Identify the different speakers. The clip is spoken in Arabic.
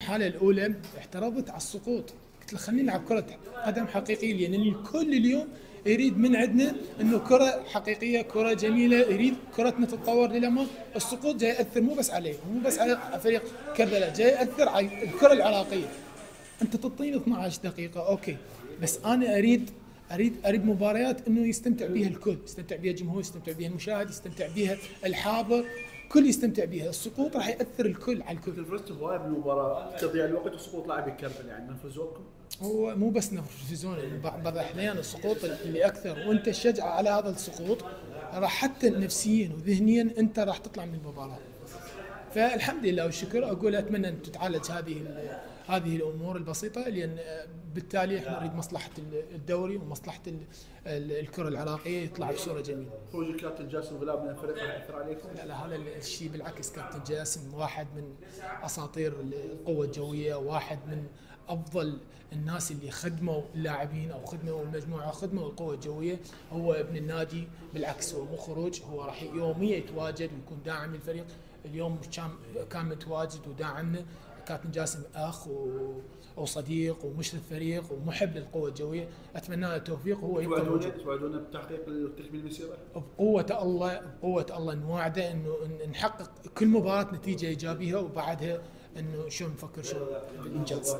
Speaker 1: المرحله الاولى اعترضت على السقوط، قلت له خلينا نلعب كره قدم حقيقيه، لان الكل اليوم يريد من عندنا انه كره حقيقيه، كره جميله، يريد كرتنا تتطور للامام. السقوط جاي ياثر مو بس عليه، مو بس على فريق كربلاء، جاي ياثر على الكره العراقيه. انت تعطيني 12 دقيقه اوكي، بس انا اريد مباريات انه يستمتع بها الكل، يستمتع بها الجمهور، يستمتع بها المشاهد، يستمتع بها الحاضر، كل يستمتع بها. السقوط راح ياثر الكل على الكل.
Speaker 2: فزتوا هواي بالمباراه تضيع الوقت وسقوط لاعبي كربلاء، يعني نرفزوكم؟
Speaker 1: هو مو بس نرفزون، بعض الاحيان السقوط اللي اكثر وانت الشجعه على هذا السقوط راح حتى نفسيا وذهنيا انت راح تطلع من المباراه. فالحمد لله والشكر، اقول اتمنى ان تتعالج هذه الامور البسيطه، لان بالتالي احنا نريد مصلحه الدوري ومصلحه الكره العراقيه يطلع بصوره جميله.
Speaker 2: خروج الكابتن جاسم غلاب من الفريق راح ياثر عليكم؟
Speaker 1: لا هذا الشيء بالعكس، كابتن جاسم واحد من اساطير القوه الجويه، واحد من افضل الناس اللي خدموا اللاعبين او خدموا المجموعه، خدموا القوه الجويه. هو ابن النادي، بالعكس هو مو خروج، هو راح يوميا يتواجد ويكون داعم للفريق. اليوم كان متواجد وداعمنا. كابتن جاسم اخ وصديق ومشرف فريق ومحب للقوه الجويه، اتمنى له التوفيق. هو
Speaker 2: توعدونا بتحقيق تكميل المسيره؟
Speaker 1: بقوه الله نوعده انه نحقق كل مباراه نتيجه ايجابيه، وبعدها انه شو نفكر شو بالانجاز.